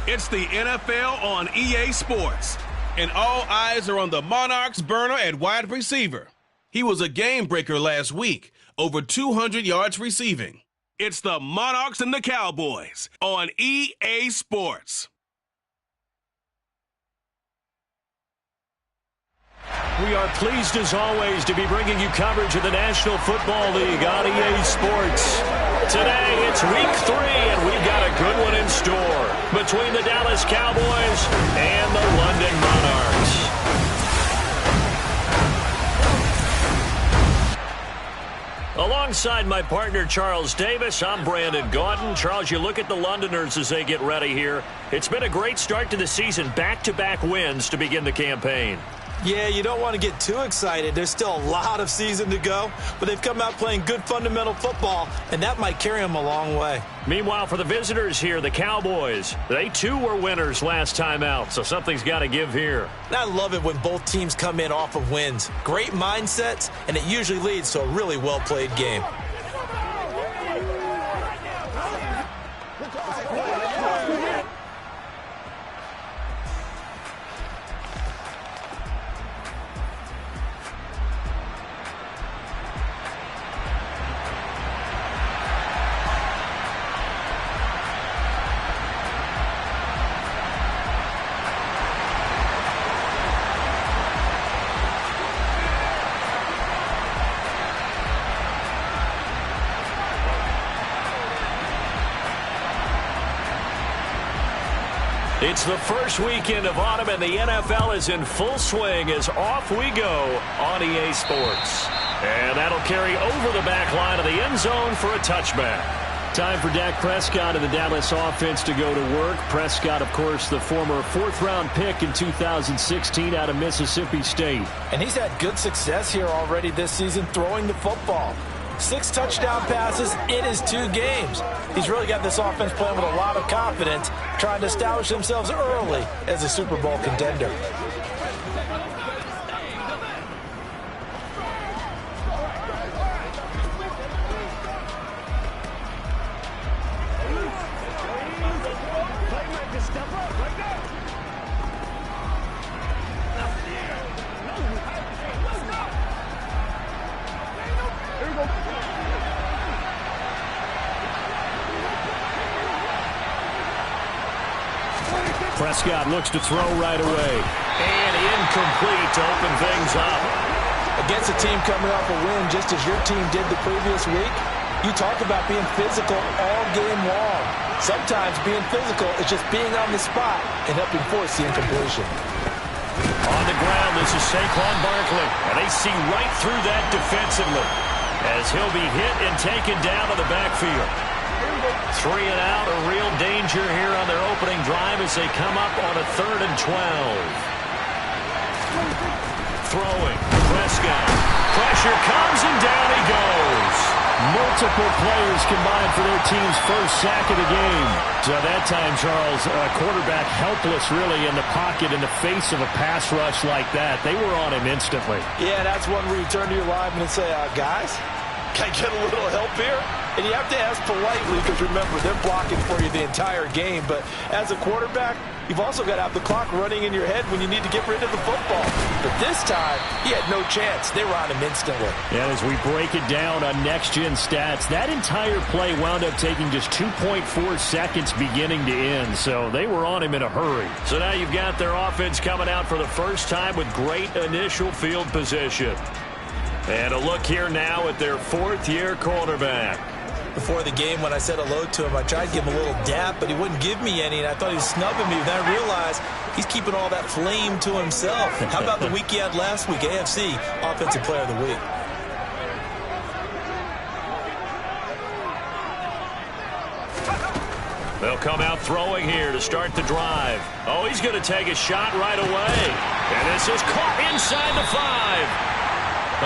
It's the NFL on EA Sports, and all eyes are on the Monarchs burner at wide receiver. He was a game breaker last week, over 200 yards receiving. It's the Monarchs and the Cowboys on EA Sports. We are pleased as always to be bringing you coverage of the National Football League on EA Sports. Today it's week 3 and we've got a good one in store between the Dallas Cowboys and the London Monarchs. Alongside my partner Charles Davis, I'm Brandon Gaudin. Charles, you look at the Londoners as they get ready here. It's been a great start to the season, back-to-back wins to begin the campaign. Yeah, you don't want to get too excited. There's still a lot of season to go, but they've come out playing good fundamental football, and that might carry them a long way. Meanwhile, for the visitors here, the Cowboys, they too were winners last time out, so something's got to give here. And I love it when both teams come in off of wins. Great mindsets, and it usually leads to a really well-played game. It's the first weekend of autumn, and the NFL is in full swing as off we go on EA Sports. And that'll carry over the back line of the end zone for a touchback. Time for Dak Prescott and the Dallas offense to go to work. Prescott, of course, the former 4th-round pick in 2016 out of Mississippi State. And he's had good success here already this season throwing the football. 6 touchdown passes in his 2 games. He's really got this offense playing with a lot of confidence, trying to establish themselves early as a Super Bowl contender. Prescott looks to throw right away. And incomplete to open things up. Against a team coming off a win just as your team did the previous week, you talk about being physical all game long. Sometimes being physical is just being on the spot and helping force the incompletion. On the ground, this is Saquon Barkley. And they see right through that defensively as he'll be hit and taken down to the backfield. 3 and out, a real danger here on their opening drive as they come up on a 3rd and 12. Throwing, Prescott. Pressure comes and down he goes. Multiple players combined for their team's first sack of the game. So that time, Charles, quarterback helpless really in the pocket in the face of a pass rush like that. They were on him instantly. Yeah, that's one where you turn to your lineman and say, guys, can I get a little help here? And you have to ask politely because, remember, they're blocking for you the entire game. But as a quarterback, you've also got to have the clock running in your head when you need to get rid of the football. But this time, he had no chance. They were on him instantly. And as we break it down on next-gen stats, that entire play wound up taking just 2.4 seconds beginning to end. So they were on him in a hurry. So now you've got their offense coming out for the first time with great initial field position. And a look here now at their 4th-year quarterback. Before the game, when I said hello to him, I tried to give him a little dap, but he wouldn't give me any, and I thought he was snubbing me. Then I realized he's keeping all that flame to himself. How about the week he had last week, AFC Offensive Player of the Week? They'll come out throwing here to start the drive. Oh, he's going to take a shot right away. And this is caught inside the 5.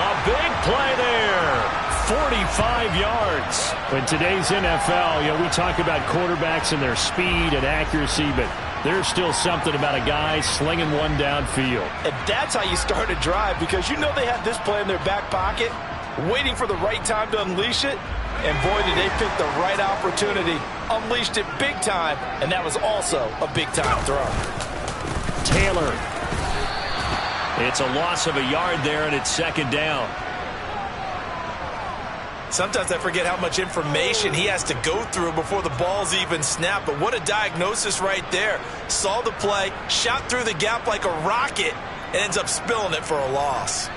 A big play there. 45 yards. In today's NFL, we talk about quarterbacks and their speed and accuracy, but there's still something about a guy slinging one downfield. And that's how you start a drive, because you know they have this play in their back pocket, waiting for the right time to unleash it. And boy, did they pick the right opportunity unleashed it big time, and that was also a big-time throw. Taylor. It's a loss of a yard there, and it's second down. Sometimes I forget how much information he has to go through before the ball's even snapped, but what a diagnosis right there. Saw the play, shot through the gap like a rocket, and ends up spilling it for a loss.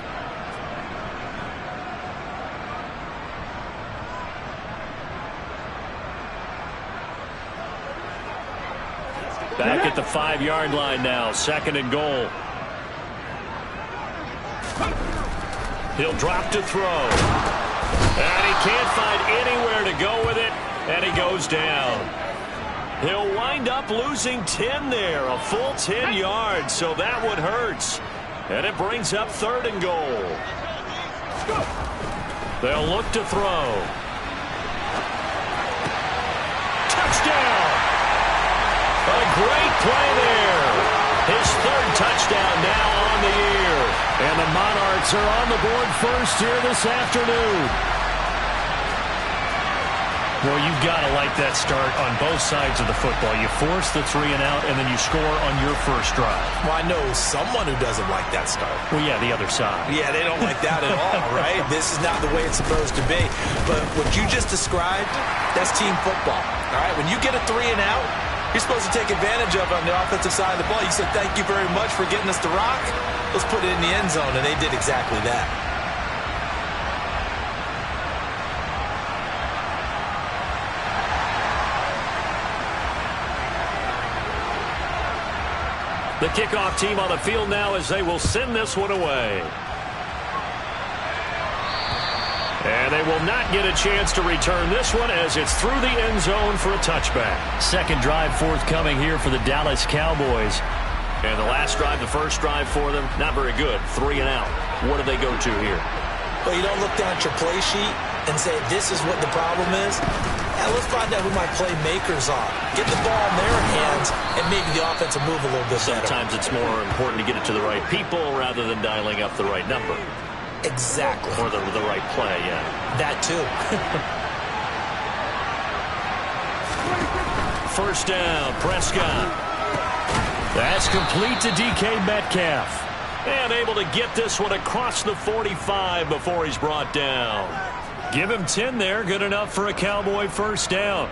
Back at the 5-yard line now, second and goal. He'll drop to throw. And he can't find anywhere to go with it, and he goes down. He'll wind up losing 10 there, a full 10 yards, so that one hurts. And it brings up third and goal. They'll look to throw. Touchdown! A great play there. His third touchdown now on the year. And the Monarchs are on the board first here this afternoon. Well, you've got to like that start on both sides of the football. You force the 3 and out, and then you score on your first drive. Well, I know someone who doesn't like that start. Well, yeah, the other side. Yeah, they don't like that at all, right? This is not the way it's supposed to be. But what you just described, that's team football, all right? When you get a 3 and out, you're supposed to take advantage of it on the offensive side of the ball. You said, thank you very much for getting us the rock. Let's put it in the end zone, and they did exactly that. The kickoff team on the field now as they will send this one away. And they will not get a chance to return this one as it's through the end zone for a touchback. Second drive forthcoming here for the Dallas Cowboys. And the last drive, the first drive for them, not very good. 3 and out. What do they go to here? Well, you don't look down at your play sheet and say, this is what the problem is. Yeah, let's find out who my playmakers are. Get the ball in their hands, and maybe the offense will move a little bit better. Sometimes it's more important to get it to the right people rather than dialing up the right number. Exactly. Or the right play, yeah. That too. First down, Prescott. That's complete to DK Metcalf. And able to get this one across the 45 before he's brought down. Give him 10 there, good enough for a Cowboy first down.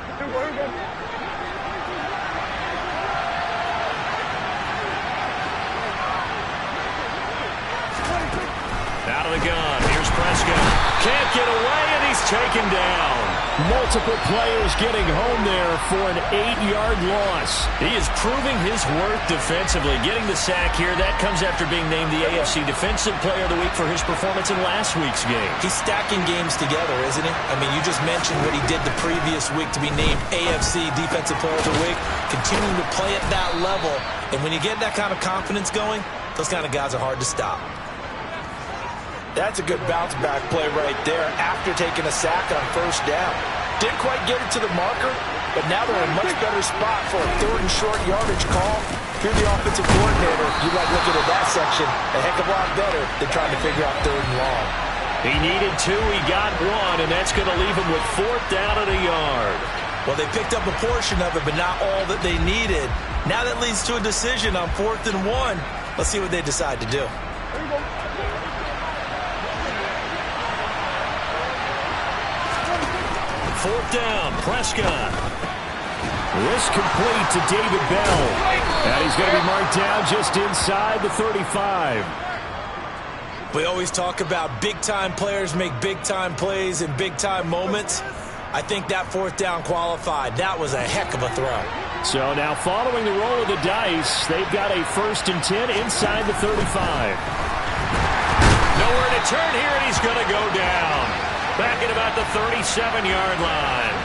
Out of the gun, here's Prescott. Can't get away, and he's taken down. Multiple players getting home there for an 8-yard loss. He is proving his worth defensively, getting the sack here. That comes after being named the AFC Defensive Player of the Week for his performance in last week's game. He's stacking games together, isn't he? I mean, you just mentioned what he did the previous week to be named AFC Defensive Player of the Week, continuing to play at that level. And when you get that kind of confidence going, those kind of guys are hard to stop. That's a good bounce-back play right there after taking a sack on first down. Didn't quite get it to the marker, but now they're in a much better spot for a third and short yardage call. If you're the offensive coordinator, you like looking at that section a heck of a lot better than trying to figure out third and long. He needed 2, he got 1, and that's going to leave him with 4th down and a yard. Well, they picked up a portion of it, but not all that they needed. Now that leads to a decision on 4th and 1. Let's see what they decide to do. Fourth down, Prescott. This complete to David Bell. And he's going to be marked down just inside the 35. We always talk about big-time players make big-time plays in big-time moments. I think that 4th down qualified. That was a heck of a throw. So now following the roll of the dice, they've got a 1st and 10 inside the 35. Nowhere to turn here, and he's going to go down. Back at about the 37-yard line.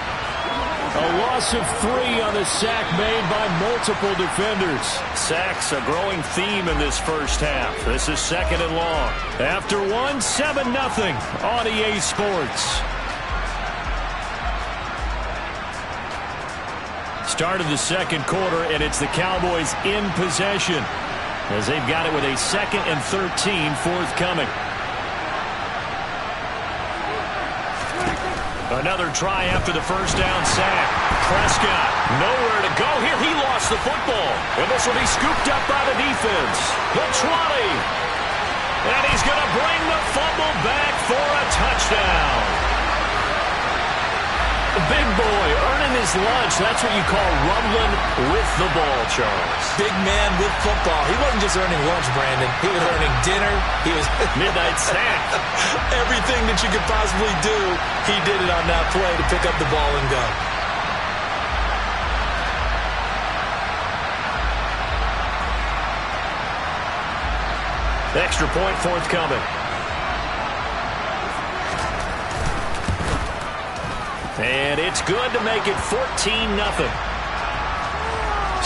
A loss of 3 on the sack made by multiple defenders. Sacks a growing theme in this first half. This is 2nd and long. After 1, 7-0 on EA Sports. Start of the second quarter, and it's the Cowboys in possession as they've got it with a 2nd and 13 forthcoming. Another try after the first down sack. Prescott, nowhere to go here. He lost the football. And this will be scooped up by the defense. The 20. And he's going to bring the fumble back for a touchdown. Big boy earning his lunch. That's what you call rumbling with the ball, Charles. Big man with football. He wasn't just earning lunch, Brandon. He was earning dinner. He was midnight snack. Everything that you could possibly do, he did it on that play to pick up the ball and go. Extra point forthcoming. And it's good to make it 14-0.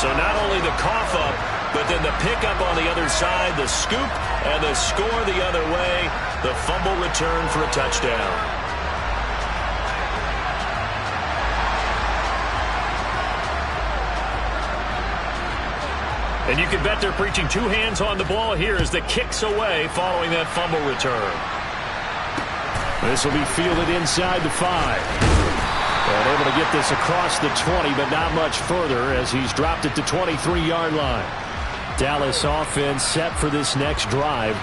So not only the cough up, but then the pickup on the other side, the scoop, and the score the other way, the fumble return for a touchdown. And you can bet they're preaching two hands on the ball here as the kick's away following that fumble return. This will be fielded inside the 5. And able to get this across the 20, but not much further as he's dropped it to 23-yard line. Dallas offense set for this next drive.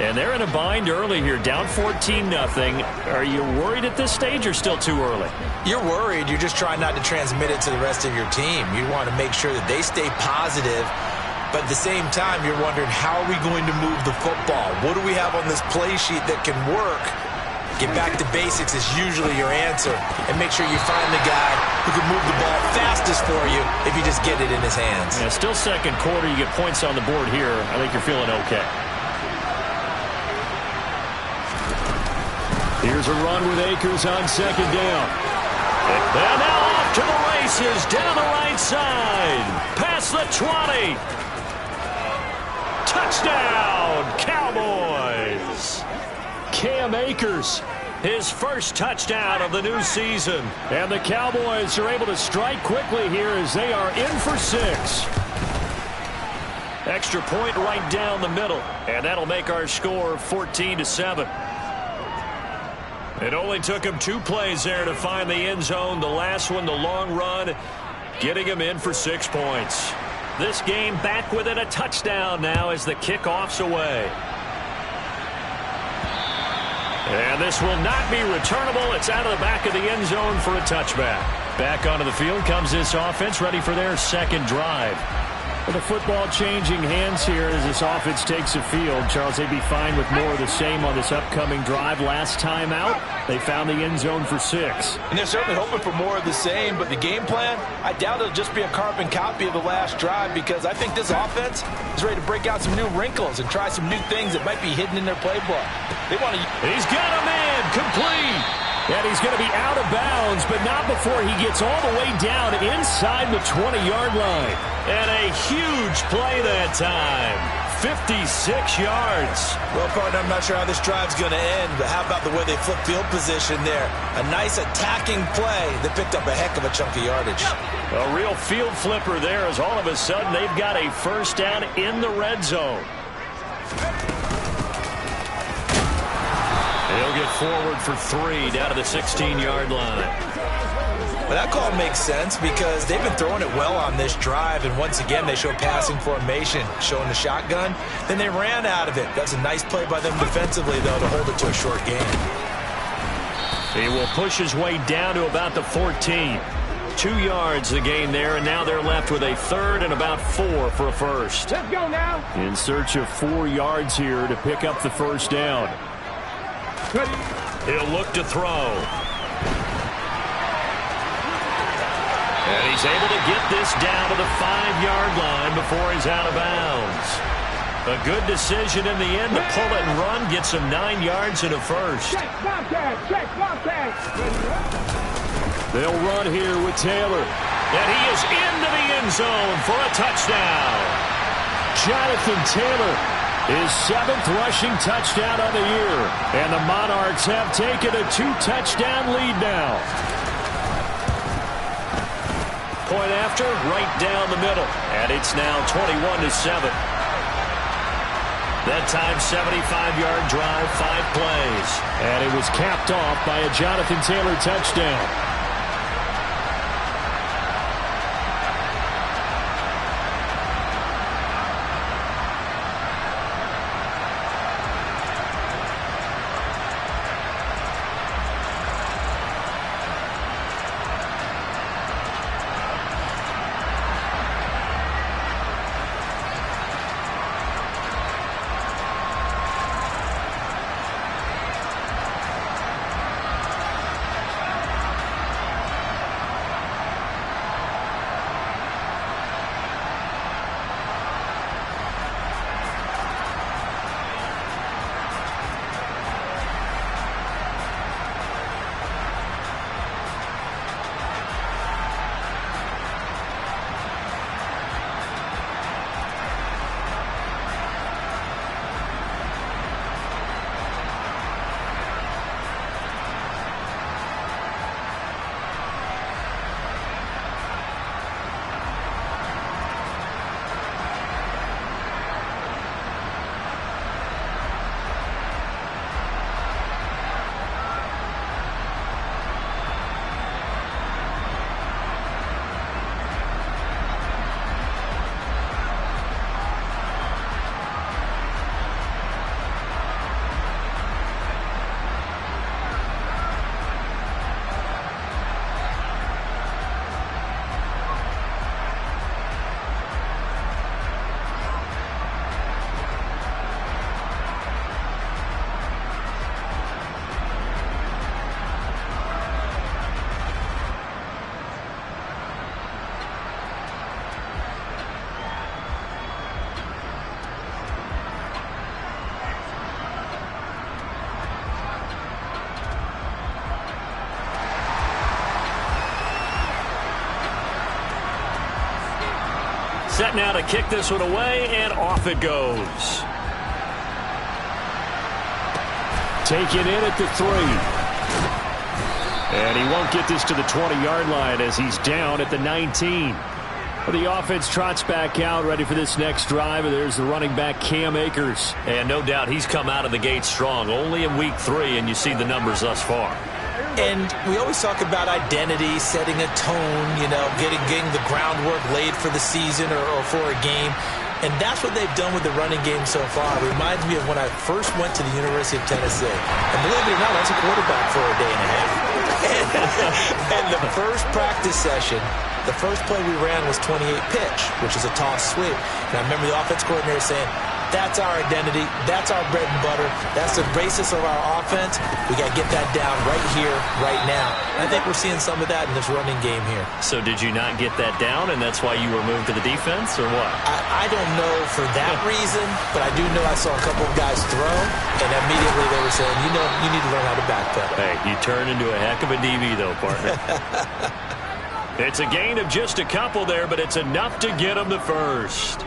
And they're in a bind early here, down 14-0. Are you worried at this stage or still too early? You're worried. You're just trying not to transmit it to the rest of your team. You want to make sure that they stay positive. But at the same time, you're wondering, how are we going to move the football? What do we have on this play sheet that can work? Get back to basics is usually your answer. And make sure you find the guy who can move the ball fastest for you if you just get it in his hands. Yeah, still second quarter. You get points on the board here. I think you're feeling okay. Here's a run with Akers on second down. And now off to the races down the right side. Past the 20. Touchdown, Cowboys. Cam Akers, his first touchdown of the new season. And the Cowboys are able to strike quickly here as they are in for 6. Extra point right down the middle. And that'll make our score 14-7. It only took him 2 plays there to find the end zone. The last one, the long run, getting him in for 6 points. This game back within a touchdown now as the kickoff's away. And this will not be returnable. It's out of the back of the end zone for a touchback. Back onto the field comes this offense, ready for their second drive. With the football changing hands here as this offense takes the field. Charles, they'd be fine with more of the same on this upcoming drive. Last time out, they found the end zone for 6. And they're certainly hoping for more of the same, but the game plan, I doubt it'll just be a carbon copy of the last drive, because I think this offense is ready to break out some new wrinkles and try some new things that might be hidden in their playbook. They want to. He's got a man complete. And he's going to be out of bounds, but not before he gets all the way down inside the 20-yard line. And a huge play that time. 56 yards. Well, partner, I'm not sure how this drive's going to end, but how about the way they flip field position there? A nice attacking play that picked up a heck of a chunk of yardage. A real field flipper there as all of a sudden they've got a first down in the red zone. He'll get forward for 3 down to the 16-yard line. Well, that call makes sense because they've been throwing it well on this drive, and once again they show passing formation, showing the shotgun. Then they ran out of it. That's a nice play by them defensively, though, to hold it to a short game. He will push his way down to about the 14. 2 yards the gain there, and now they're left with a 3rd and about 4 for a first. Let's go now. In search of 4 yards here to pick up the first down. He'll look to throw. And he's able to get this down to the 5-yard line before he's out of bounds. A good decision in the end to pull it and run, gets him 9 yards and a first. They'll run here with Taylor. And he is into the end zone for a touchdown. Jonathan Taylor, his 7th rushing touchdown of the year. And the Monarchs have taken a 2-touchdown lead now. Point after, right down the middle. And it's now 21-7. That time, 75-yard drive, 5 plays. And it was capped off by a Jonathan Taylor touchdown. Set now to kick this one away, and off it goes. Taken in at the 3. And he won't get this to the 20-yard line as he's down at the 19. The offense trots back out, ready for this next drive. And there's the running back, Cam Akers. And no doubt he's come out of the gate strong, only in week 3, and you see the numbers thus far. And we always talk about identity, setting a tone, getting the groundwork laid for the season or for a game. And that's what they've done with the running game so far. It reminds me of when I first went to the University of Tennessee. And believe it or not, I was a quarterback for a day and a half. And the first practice session, the first play we ran was 28 pitch, which is a toss sweep. And I remember the offense coordinator saying, that's our identity. That's our bread and butter. That's the basis of our offense. We got to get that down right here, right now. And I think we're seeing some of that in this running game here. So did you not get that down, and that's why you were moved to the defense, or what? I don't know for that reason, but I do know I saw a couple of guys throw, and immediately they were saying, you need to learn how to backpedal. Hey, you turn into a heck of a DB, though, partner. It's a gain of just a couple there, but it's enough to get them the first.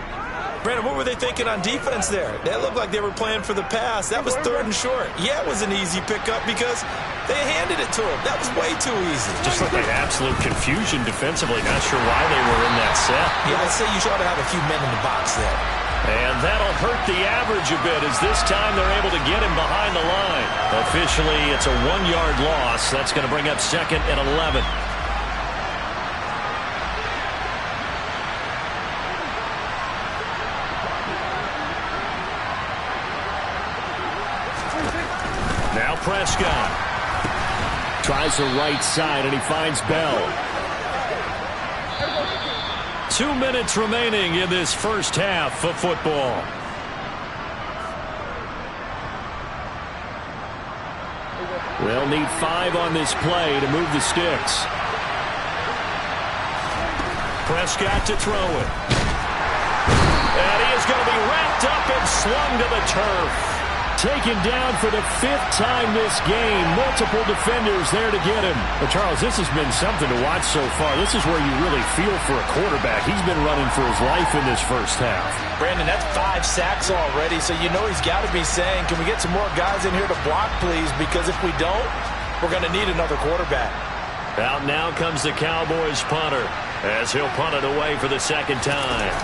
Brandon, what were they thinking on defense there? That looked like they were playing for the pass. That was 3rd and short. Yeah, it was an easy pickup because they handed it to him. That was way too easy. Just looked like absolute confusion defensively. Not sure why they were in that set. Yeah, I'd say you ought to have a few men in the box there. And that'll hurt the average a bit as this time they're able to get him behind the line. Officially, it's a 1-yard loss. That's going to bring up 2nd and 11. Now Prescott. Tries the right side, and he finds Bell. 2 minutes remaining in this first half of football. They'll need 5 on this play to move the sticks. Prescott to throw it. And he is going to be wrapped up and slung to the turf. Taken down for the 5th time this game. Multiple defenders there to get him. But, Charles, this has been something to watch so far. This is where you really feel for a quarterback. He's been running for his life in this first half. Brandon, that's 5 sacks already, so you know he's got to be saying, can we get some more guys in here to block, please? Because if we don't, we're going to need another quarterback. Out now comes the Cowboys punter as he'll punt it away for the 2nd time.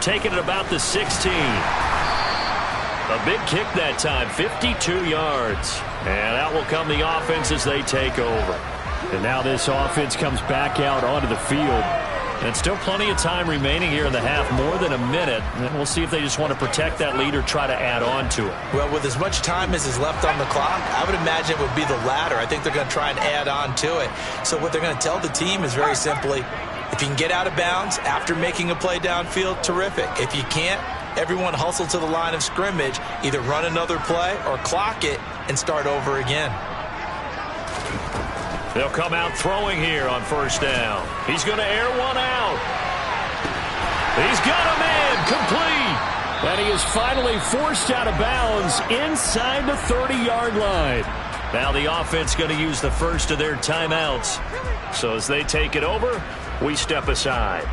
take it at about the 16. A big kick that time, 52 yards. And out will come the offense as they take over. And now this offense comes back out onto the field. And still plenty of time remaining here in the half, more than a minute. And we'll see if they just want to protect that lead or try to add on to it. Well, with as much time as is left on the clock, I would imagine it would be the latter. I think they're going to try and add on to it. So what they're going to tell the team is very simply, if you can get out of bounds after making a play downfield, terrific. If you can't, everyone hustle to the line of scrimmage, either run another play or clock it and start over again. They'll come out throwing here on first down. He's going to air one out. He's got him in, complete. And he is finally forced out of bounds inside the 30-yard line. Now the offense going to use the first of their timeouts. So as they take it over, we step aside.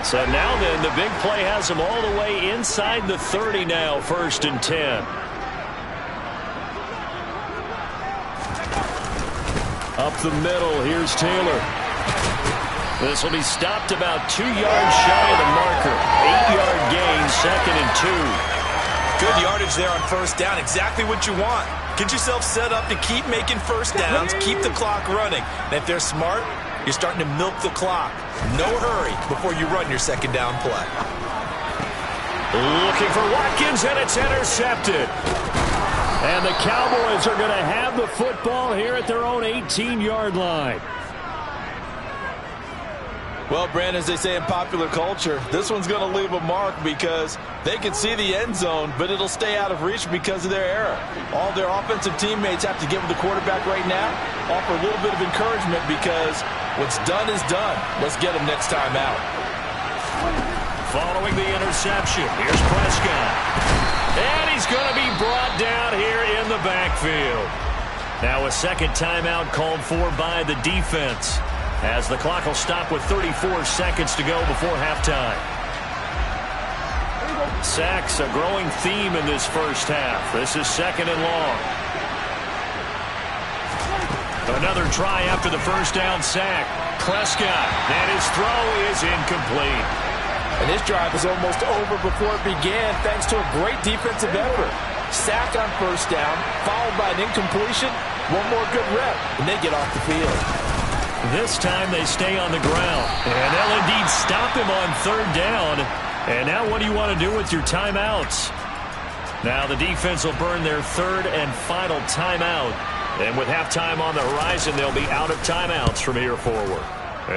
So now then, the big play has them all the way inside the 30 now, 1st and 10. Up the middle, here's Taylor. This will be stopped about 2 yards shy of the marker. 8-yard gain, 2nd and 2. Good yardage there on first down, exactly what you want. Get yourself set up to keep making first downs, keep the clock running. And if they're smart, you're starting to milk the clock. No hurry before you run your second down play. Looking for Watkins, and it's intercepted. And the Cowboys are going to have the football here at their own 18-yard line. Well, Brandon, as they say in popular culture, this one's going to leave a mark because they can see the end zone, but it'll stay out of reach because of their error. All their offensive teammates have to get with the quarterback right now, offer a little bit of encouragement because what's done is done. Let's get them next time out. Following the interception, here's Prescott. And he's going to be brought down here in the backfield. Now a second timeout called for by the defense, as the clock will stop with 34 seconds to go before halftime. Sacks, a growing theme in this first half. This is 2nd and long. Another try after the first down sack. Prescott, and his throw is incomplete. And this drive was almost over before it began thanks to a great defensive effort. Sack on first down, followed by an incompletion. One more good rep, and they get off the field. This time they stay on the ground, and they'll indeed stop him on 3rd down. And now what do you want to do with your timeouts? Now the defense will burn their 3rd and final timeout. And with halftime on the horizon, they'll be out of timeouts from here forward.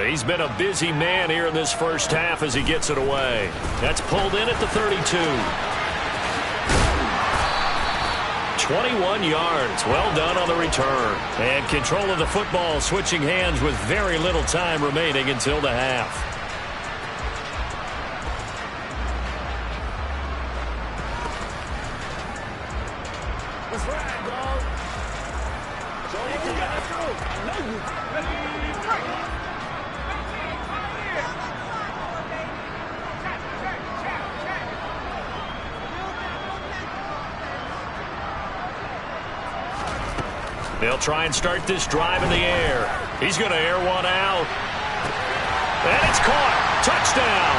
He's been a busy man here in this first half as he gets it away. That's pulled in at the 32. 21 yards. Well done on the return. And control of the football switching hands with very little time remaining until the half. They'll try and start this drive in the air. He's going to air one out. And it's caught. Touchdown.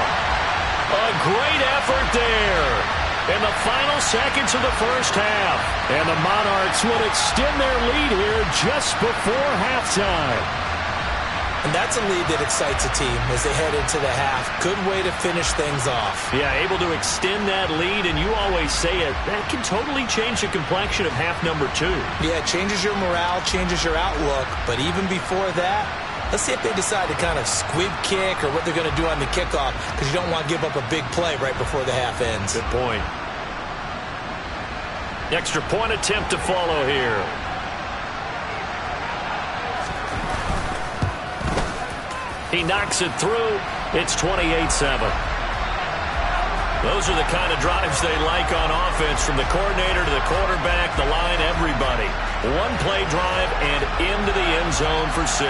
A great effort there in the final seconds of the first half. And the Monarchs will extend their lead here just before halftime. And that's a lead that excites a team as they head into the half. Good way to finish things off. Yeah, able to extend that lead, and you always say it, that can totally change the complexion of half number 2. Yeah, it changes your morale, changes your outlook, but even before that, let's see if they decide to kind of squib kick or what they're going to do on the kickoff, because you don't want to give up a big play right before the half ends. Good point. Extra point attempt to follow here. He knocks it through. It's 28-7. Those are the kind of drives they like on offense, from the coordinator to the quarterback, the line, everybody. One play drive and into the end zone for 6.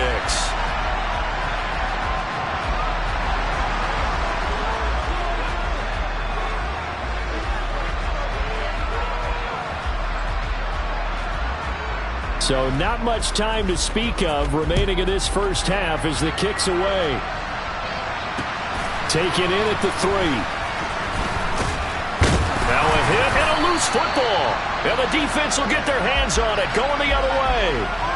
So not much time to speak of remaining in this first half as the kick's away. Taken in at the 3. Now a hit and a loose football. And the defense will get their hands on it, going the other way.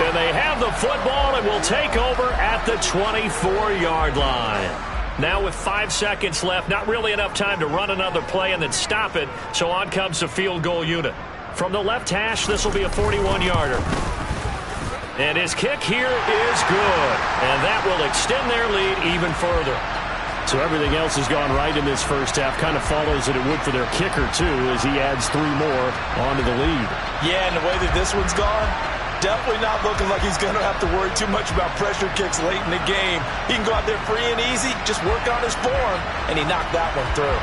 And they have the football and will take over at the 24-yard line. Now with 5 seconds left, not really enough time to run another play and then stop it. So on comes the field goal unit. From the left hash, this will be a 41-yarder. And his kick here is good. And that will extend their lead even further. So everything else has gone right in this first half. Kind of follows that it would for their kicker, too, as he adds 3 more onto the lead. Yeah, and the way that this one's gone, definitely not looking like he's going to have to worry too much about pressure kicks late in the game. He can go out there free and easy, just work on his form, and he knocked that one through.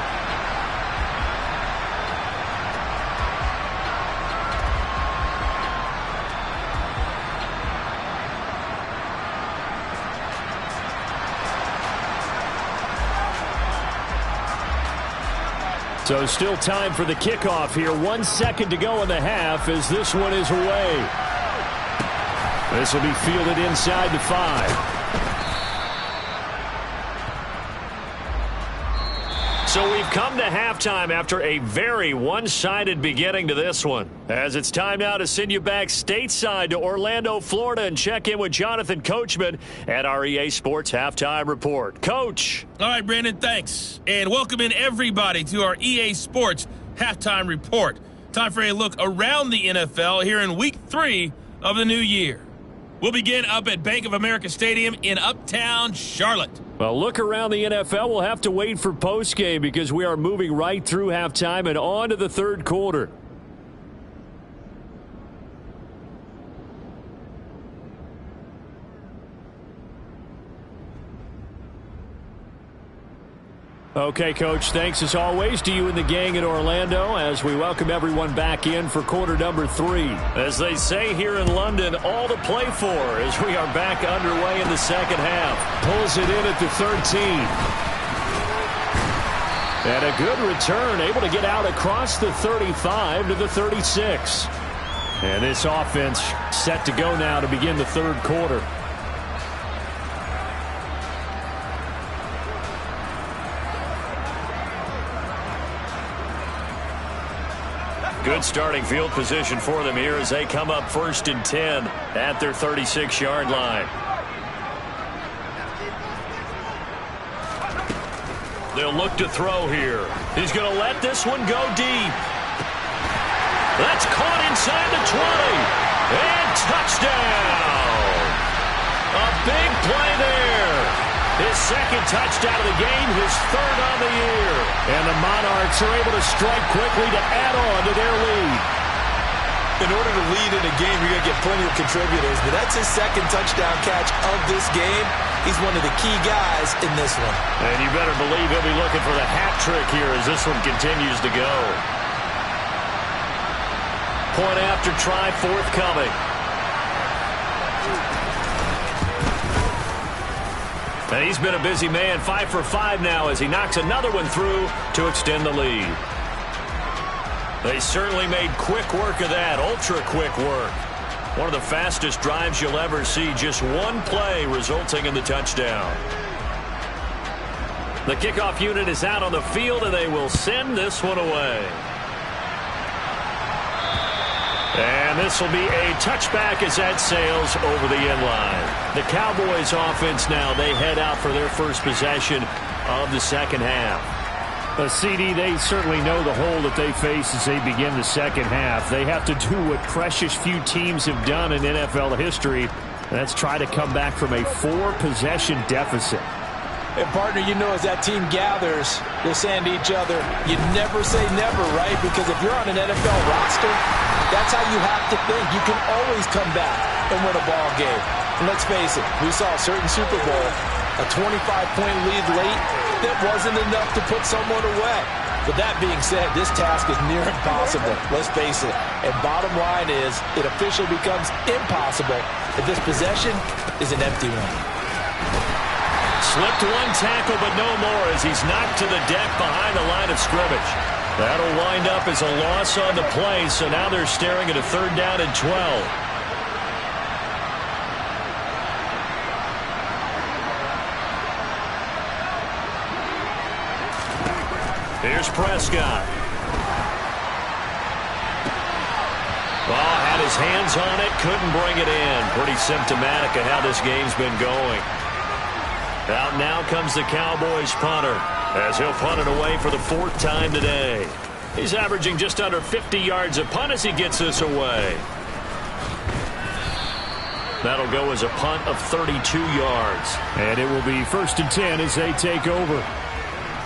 So still time for the kickoff here. 1 second to go in the half as this one is away. This will be fielded inside the 5. So we've come to halftime after a very one-sided beginning to this one. As it's time now to send you back stateside to Orlando, Florida, and check in with Jonathan Coachman at our EA Sports Halftime Report. Coach. All right, Brandon, thanks. And welcome in everybody to our EA Sports Halftime Report. Time for a look around the NFL here in Week 3 of the new year. We'll begin up at Bank of America Stadium in Uptown Charlotte. Well, look around the NFL. We'll have to wait for postgame because we are moving right through halftime and on to the third quarter. Okay, Coach, thanks as always to you and the gang in Orlando as we welcome everyone back in for quarter number 3. As they say here in London, all to play for as we are back underway in the second half. Pulls it in at the 13. And a good return, able to get out across the 35 to the 36. And this offense set to go now to begin the third quarter. Good starting field position for them here as they come up 1st and 10 at their 36-yard line. They'll look to throw here. He's going to let this one go deep. That's caught inside the 20. And touchdown. A big play there. His second touchdown of the game, his third on the year. And the Monarchs are able to strike quickly to add on to their lead. In order to lead in a game, you're going to get plenty of contributors, but that's his second touchdown catch of this game. He's one of the key guys in this one. And you better believe he'll be looking for the hat trick here as this one continues to go. Point after try forthcoming. And he's been a busy man, 5 for 5 now as he knocks another one through to extend the lead. They certainly made quick work of that, ultra-quick work. One of the fastest drives you'll ever see, just one play resulting in the touchdown. The kickoff unit is out on the field, and they will send this one away. And this will be a touchback as that sails over the end line. The Cowboys offense now, they head out for their first possession of the second half. CD, they certainly know the hole that they face as they begin the second half. They have to do what precious few teams have done in NFL history. That's try to come back from a 4-possession deficit. And, partner, you know, as that team gathers, they're saying to each other, you never say never, right? Because if you're on an NFL roster, that's how you have to think. You can always come back and win a ball game. And let's face it, we saw a certain Super Bowl, a 25-point lead late, that wasn't enough to put someone away. But that being said, this task is near impossible. Let's face it. And bottom line is, it officially becomes impossible if this possession is an empty one. Slipped one tackle, but no more as he's knocked to the deck behind the line of scrimmage. That'll wind up as a loss on the play, so now they're staring at a 3rd down and 12. Here's Prescott. Oh, had his hands on it, couldn't bring it in. Pretty symptomatic of how this game's been going. Out now comes the Cowboys punter, as he'll punt it away for the 4th time today. He's averaging just under 50 yards a punt as he gets this away. That'll go as a punt of 32 yards. And it will be 1st and 10 as they take over.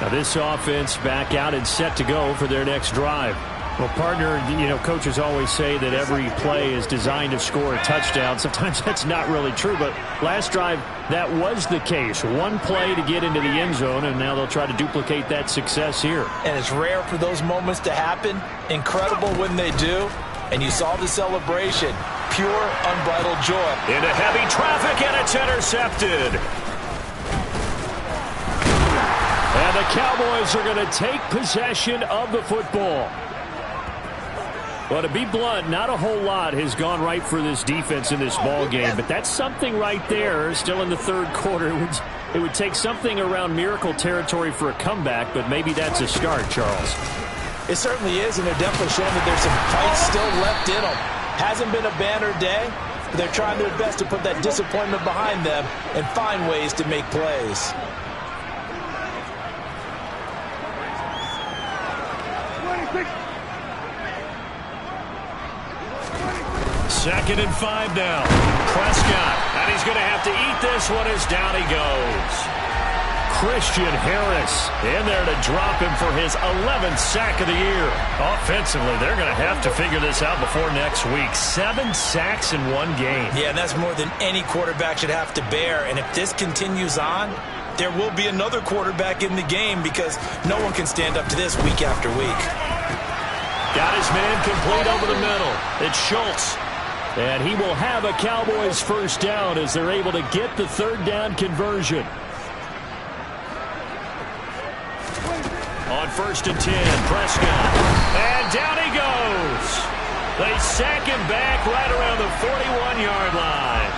Now this offense back out and set to go for their next drive. Well, partner, coaches always say that every play is designed to score a touchdown. Sometimes that's not really true, but last drive, that was the case. One play to get into the end zone, and now they'll try to duplicate that success here. And it's rare for those moments to happen. Incredible when they do. And you saw the celebration. Pure, unbridled joy. Into heavy traffic, and it's intercepted. And the Cowboys are going to take possession of the football. Well, to be blunt, not a whole lot has gone right for this defense in this ball game, but that's something right there. Still in the 3rd quarter, it would take something around miracle territory for a comeback, but maybe that's a start, Charles. It certainly is, and they're definitely showing that there's some fight still left in them. Hasn't been a banner day, but they're trying their best to put that disappointment behind them and find ways to make plays. Second and 5 now. Prescott, and he's going to have to eat this one as down he goes. Christian Harris in there to drop him for his 11th sack of the year. Offensively, they're going to have to figure this out before next week. 7 sacks in one game. Yeah, that's more than any quarterback should have to bear. And if this continues on, there will be another quarterback in the game because no one can stand up to this week after week. Got his man complete over the middle. It's Schultz. And he will have a Cowboys 1st down as they're able to get the 3rd down conversion. On 1st and 10, Prescott. And down he goes. They sack him back right around the 41-yard line.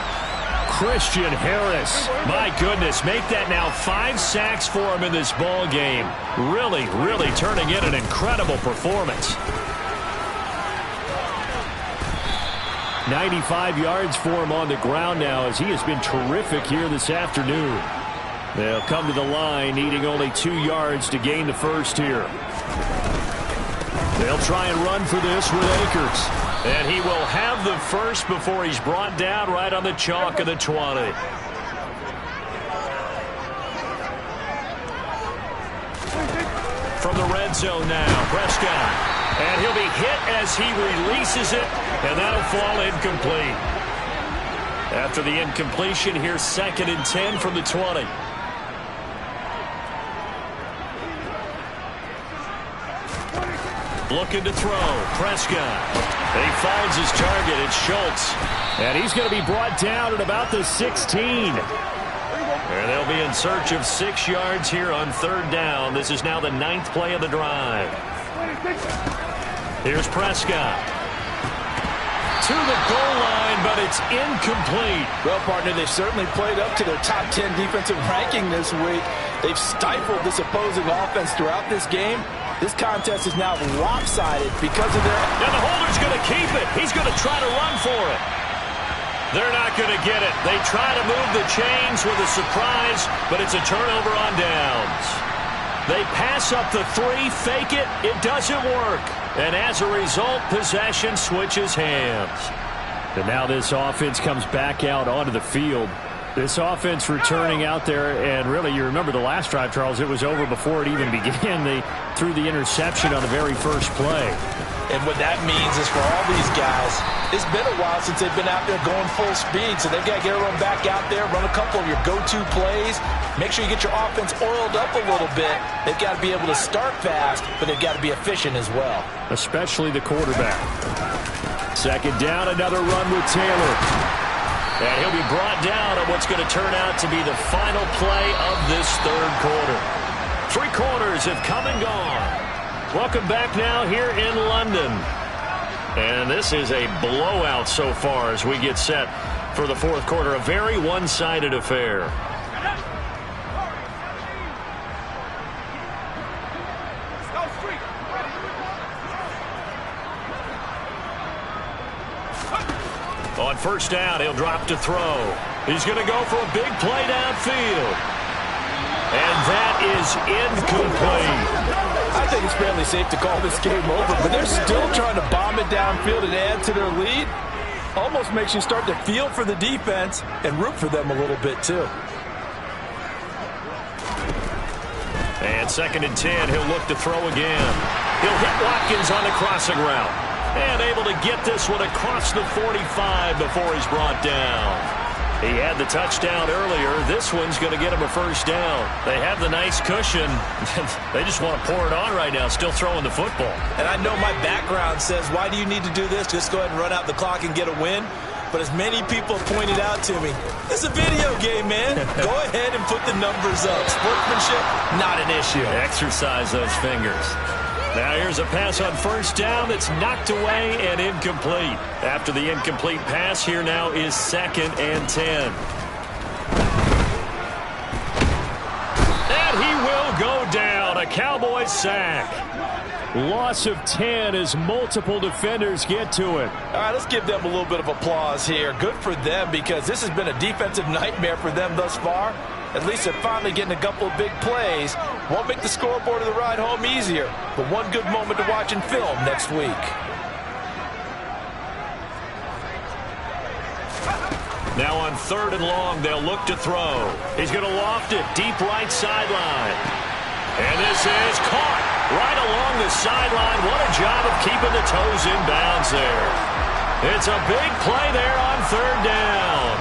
Christian Harris. My goodness, make that now 5 sacks for him in this ball game. Really, really turning in an incredible performance. 95 yards for him on the ground now as he has been terrific here this afternoon. They'll come to the line needing only 2 yards to gain the 1st here. They'll try and run for this with Akers. And he will have the 1st before he's brought down right on the chalk of the 20. From the red zone now, Prescott. And he'll be hit as he releases it, and that'll fall incomplete. After the incompletion, here's 2nd and 10 from the 20. Looking to throw. Prescott. He finds his target. It's Schultz. And he's going to be brought down at about the 16. And they'll be in search of 6 yards here on 3rd down. This is now the 9th play of the drive. Here's Prescott. To the goal line, but it's incomplete. Well, partner, they've certainly played up to their top 10 defensive ranking this week. They've stifled this opposing offense throughout this game. This contest is now lopsided because of their... And the holder's going to keep it. He's going to try to run for it. They're not going to get it. They try to move the chains with a surprise, but it's a turnover on downs. They pass up the 3, fake it. It doesn't work. And as a result, possession switches hands. And now this offense comes back out onto the field. This offense returning out there, and really, you remember the last drive, Charles, it was over before it even began. They threw the interception on the very first play. And what that means is for all these guys, it's been a while since they've been out there going full speed, so they've got to get everyone back out there, run a couple of your go-to plays, make sure you get your offense oiled up a little bit. They've got to be able to start fast, but they've got to be efficient as well. Especially the quarterback. 2nd down, another run with Taylor. And he'll be brought down on what's going to turn out to be the final play of this 3rd quarter. 3 quarters have come and gone. Welcome back now here in London. And this is a blowout so far as we get set for the 4th quarter. A very one-sided affair. first down. He'll drop to throw. He's going to go for a big play downfield. And that is incomplete. I think it's fairly safe to call this game over, but they're still trying to bomb it downfield and add to their lead. Almost makes you start to feel for the defense and root for them a little bit too. And 2nd and 10, he'll look to throw again. He'll hit Watkins on the crossing route. And able to get this one across the 45 before he's brought down. He had the touchdown earlier. This one's going to get him a first down. They have the nice cushion. They just want to pour it on right now, still throwing the football. And I know my background says, why do you need to do this? Just go ahead and run out the clock and get a win. But as many people pointed out to me, it's a video game, man. Go ahead and put the numbers up. Sportsmanship, not an issue. Exercise those fingers. Now here's a pass on first down that's knocked away and incomplete. After the incomplete pass, here now is 2nd and 10. And he will go down. A Cowboys sack. Loss of 10 as multiple defenders get to it. All right, let's give them a little bit of applause here. Good for them, because this has been a defensive nightmare for them thus far. At least they're finally getting a couple of big plays. Won't make the scoreboard of the ride home easier, but one good moment to watch in film next week. Now on 3rd and long, they'll look to throw. He's going to loft it deep right sideline. And this is caught right along the sideline. What a job of keeping the toes in bounds there. It's a big play there on 3rd down.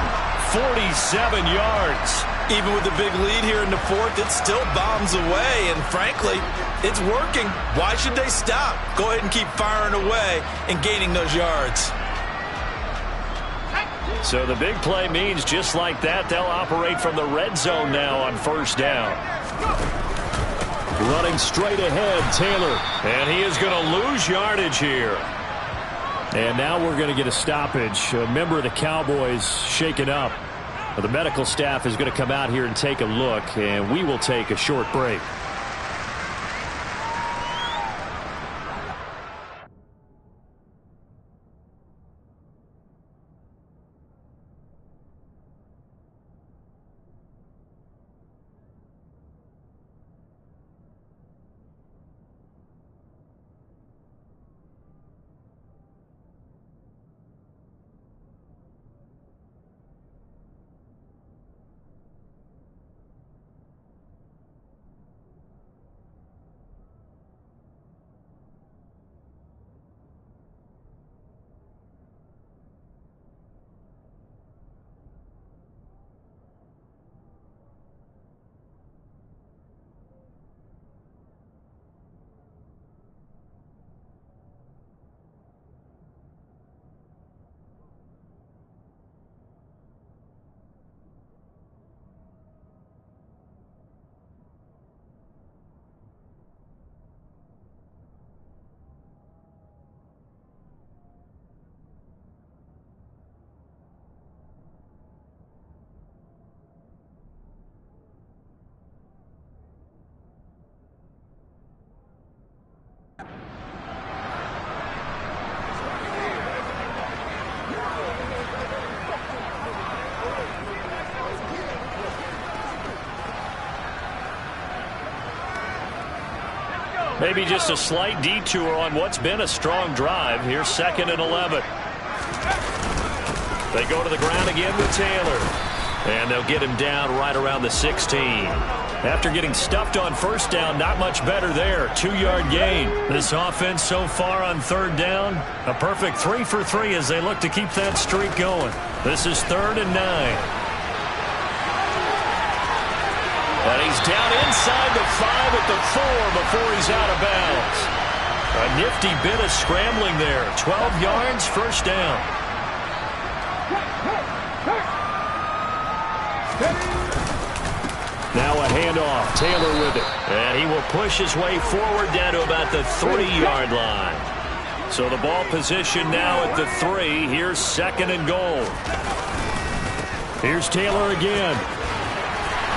47 yards. Even with the big lead here in the 4th, it still bombs away, and frankly, it's working. Why should they stop? Go ahead and keep firing away and gaining those yards. So the big play means just like that, they'll operate from the red zone now on 1st down. Running straight ahead, Taylor. And he is going to lose yardage here. And now we're going to get a stoppage. A member of the Cowboys shaken up. The medical staff is going to come out here and take a look, and we will take a short break. Maybe just a slight detour on what's been a strong drive. Here's 2nd and 11. They go to the ground again with Taylor. And they'll get him down right around the 16. After getting stuffed on 1st down, not much better there. 2-yard gain. This offense so far on 3rd down, a perfect 3 for 3 as they look to keep that streak going. This is 3rd and 9. And he's down inside the 5 at the 4 before he's out of bounds. A nifty bit of scrambling there. 12 yards, 1st down. Now a handoff. Taylor with it. And he will push his way forward down to about the 3-yard line. So the ball position now at the 3. Here's 2nd and goal. Here's Taylor again.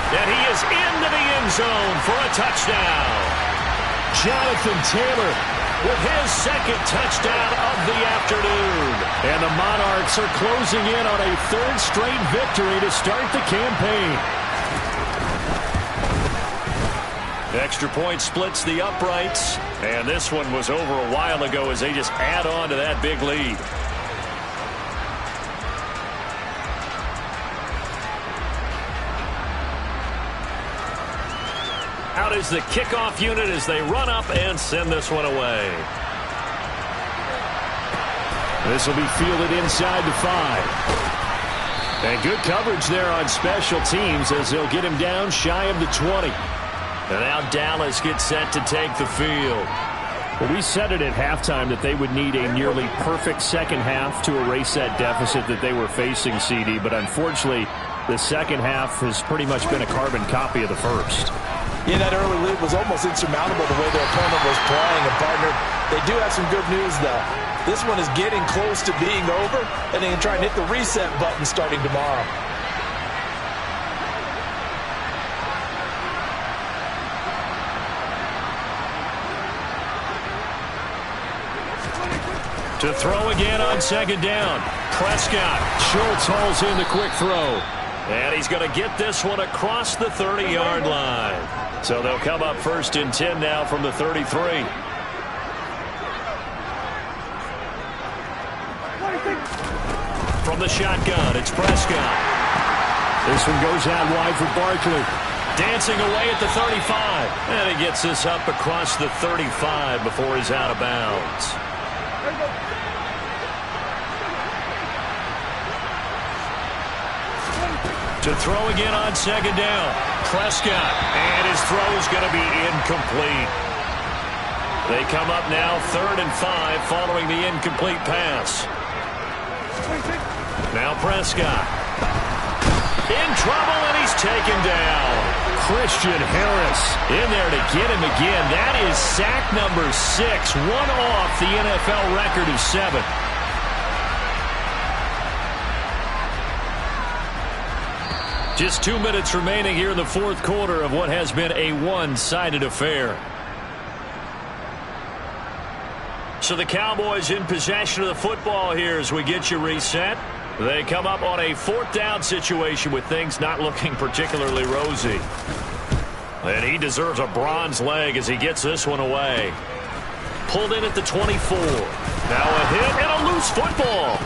And he is into the end zone for a touchdown. Jonathan Taylor with his second touchdown of the afternoon. And the Monarchs are closing in on a third straight victory to start the campaign. Extra point splits the uprights, and this one was over a while ago as they just add on to that big lead. Out is the kickoff unit as they run up and send this one away. This will be fielded inside the 5. And good coverage there on special teams as they'll get him down shy of the 20. And now Dallas gets set to take the field. Well, we said it at halftime that they would need a nearly perfect second half to erase that deficit that they were facing, CD. But unfortunately, the second half has pretty much been a carbon copy of the first. Yeah, that early lead was almost insurmountable the way their opponent was playing. And, partner, they do have some good news, though. This one is getting close to being over, and they can try and hit the reset button starting tomorrow. To throw again on second down. Prescott. Schultz hauls in the quick throw. And he's going to get this one across the 30-yard line. So they'll come up 1st and 10 now from the 33. From the shotgun, it's Prescott. This one goes out wide for Barkley. Dancing away at the 35. And he gets this up across the 35 before he's out of bounds. To throw again on second down. Prescott. And his throw is going to be incomplete. They come up now 3rd and 5 following the incomplete pass. Now Prescott. In trouble, and he's taken down. Christian Harris in there to get him again. That is sack number 6. One off the NFL record of 7. Just 2 minutes remaining here in the fourth quarter of what has been a one-sided affair. So the Cowboys in possession of the football here as we get you reset. They come up on a 4th down situation with things not looking particularly rosy. And he deserves a bronze leg as he gets this one away. Pulled in at the 24. Now a hit and a loose football.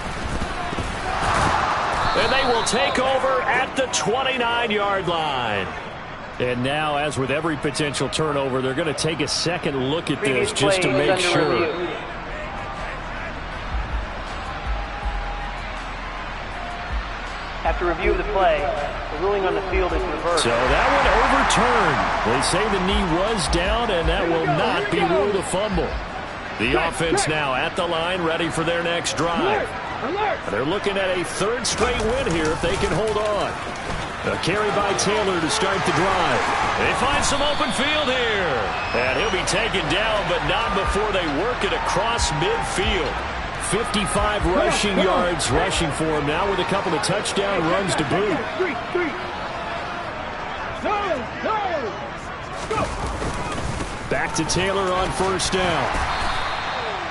And they will take over at the 29-yard line. And now, as with every potential turnover, they're going to take a second look at this just to make sure. After review of the play, the ruling on the field is reversed. So that one overturned. They say the knee was down, and that will not be ruled a fumble. The offense now at the line, ready for their next drive. They're looking at a 3rd straight win here if they can hold on. A carry by Taylor to start the drive. They find some open field here. And he'll be taken down, but not before they work it across midfield. 55 rushing yards rushing for him now with a couple of touchdown runs to boot. Back to Taylor on 1st down.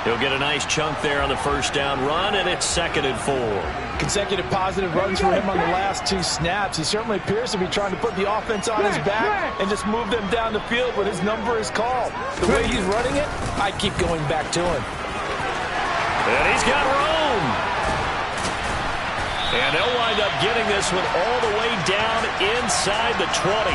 He'll get a nice chunk there on the 1st down run, and it's 2nd and 4. Consecutive positive runs for him on the last 2 snaps. He certainly appears to be trying to put the offense on his back and just move them down the field when his number is called. The way he's running it, I keep going back to him. And he's got room. And they'll wind up getting this one all the way down inside the 20.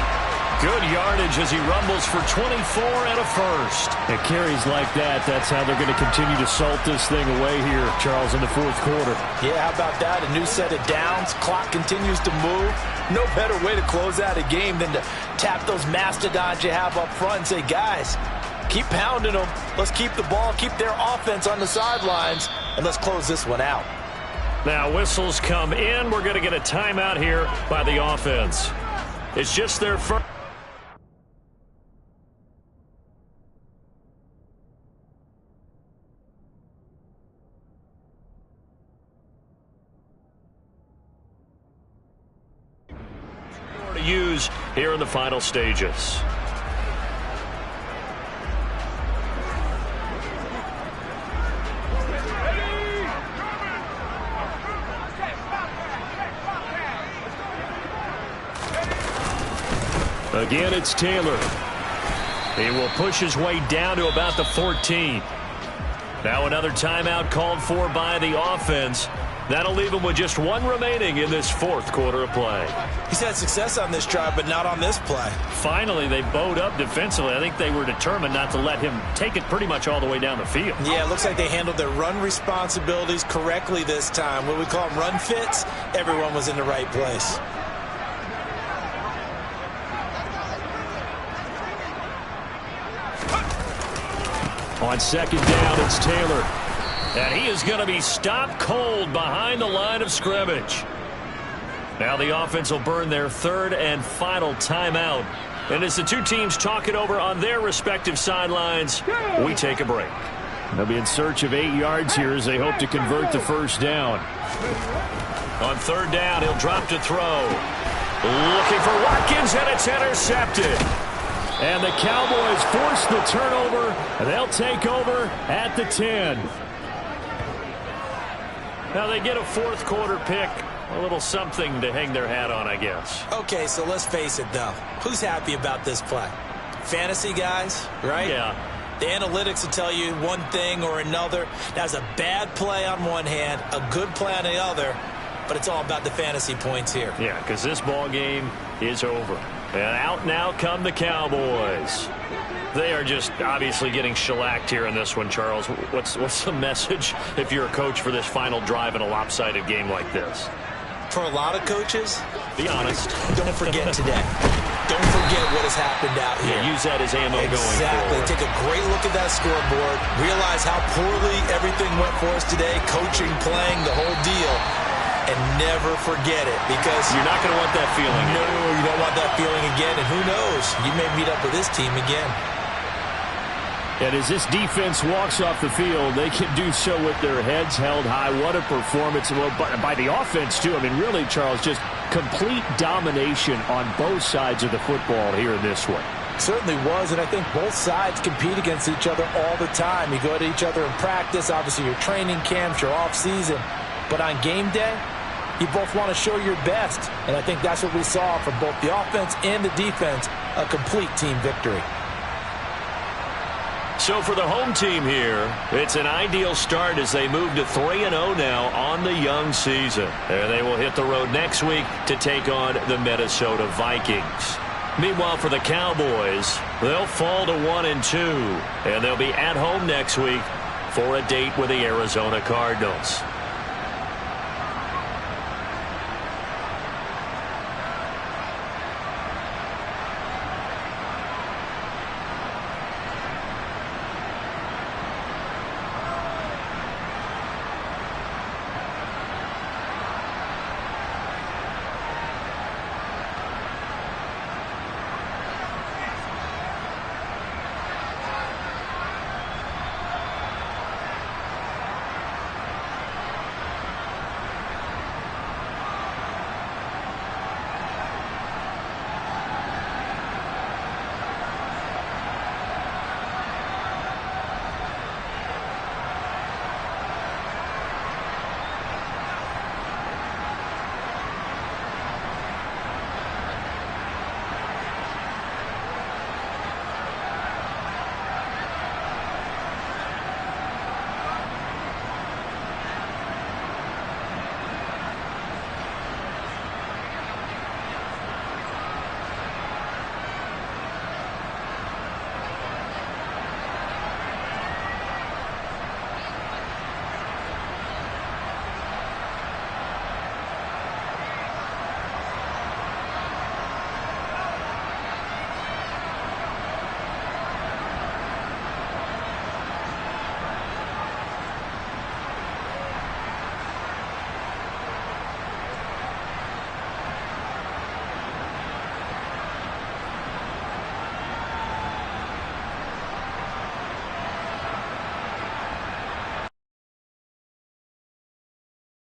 Good yardage as he rumbles for 24 and a 1st. And carries like that, that's how they're going to continue to salt this thing away here, Charles, in the 4th quarter. Yeah, how about that? A new set of downs. Clock continues to move. No better way to close out a game than to tap those mastodons you have up front and say, guys, keep pounding them. Let's keep the ball, keep their offense on the sidelines, and let's close this one out. Now whistles come in. We're going to get a timeout here by the offense. It's just their first. To use here in the final stages. Again, it's Taylor. He will push his way down to about the 14. Now another timeout called for by the offense. That'll leave him with just one remaining in this fourth quarter of play. He's had success on this drive, but not on this play. Finally, they bowed up defensively. I think they were determined not to let him take it pretty much all the way down the field. Yeah, it looks like they handled their run responsibilities correctly this time. What we call them run fits, everyone was in the right place. On second down, it's Taylor. And he is going to be stopped cold behind the line of scrimmage. Now the offense will burn their third and final timeout. And as the two teams talk it over on their respective sidelines, we take a break. They'll be in search of 8 yards here as they hope to convert the first down. On third down, he'll drop to throw. Looking for Watkins, and it's intercepted. And the Cowboys force the turnover, and they'll take over at the 10. Now they get a fourth quarter pick. A little something to hang their hat on, I guess. Okay, so let's face it, though. Who's happy about this play? Fantasy guys, right? Yeah. The analytics will tell you one thing or another. That's a bad play on one hand, a good play on the other, but it's all about the fantasy points here. Yeah, because this ball game is over. And out now come the Cowboys. They are just obviously getting shellacked here in this one, Charles. What's the message if you're a coach for this final drive in a lopsided game like this? For a lot of coaches, be honest. Don't forget today. Don't forget what has happened out here. Yeah, use that as ammo going forward. Exactly. Take a great look at that scoreboard. Realize how poorly everything went for us today. Coaching, playing, the whole deal. And never forget it, because you're not going to want that feeling. No, you don't want that feeling again. And who knows? You may meet up with this team again. And as this defense walks off the field, they can do so with their heads held high. What a performance. Well, by the offense, too. I mean, really, Charles, just complete domination on both sides of the football here in this one. Certainly was, and I think both sides compete against each other all the time. You go to each other in practice, obviously your training camps, your off-season. But on game day, you both want to show your best. And I think that's what we saw from both the offense and the defense, a complete team victory. So for the home team here, it's an ideal start as they move to 3-0 now on the young season. And they will hit the road next week to take on the Minnesota Vikings. Meanwhile, for the Cowboys, they'll fall to 1-2. And they'll be at home next week for a date with the Arizona Cardinals.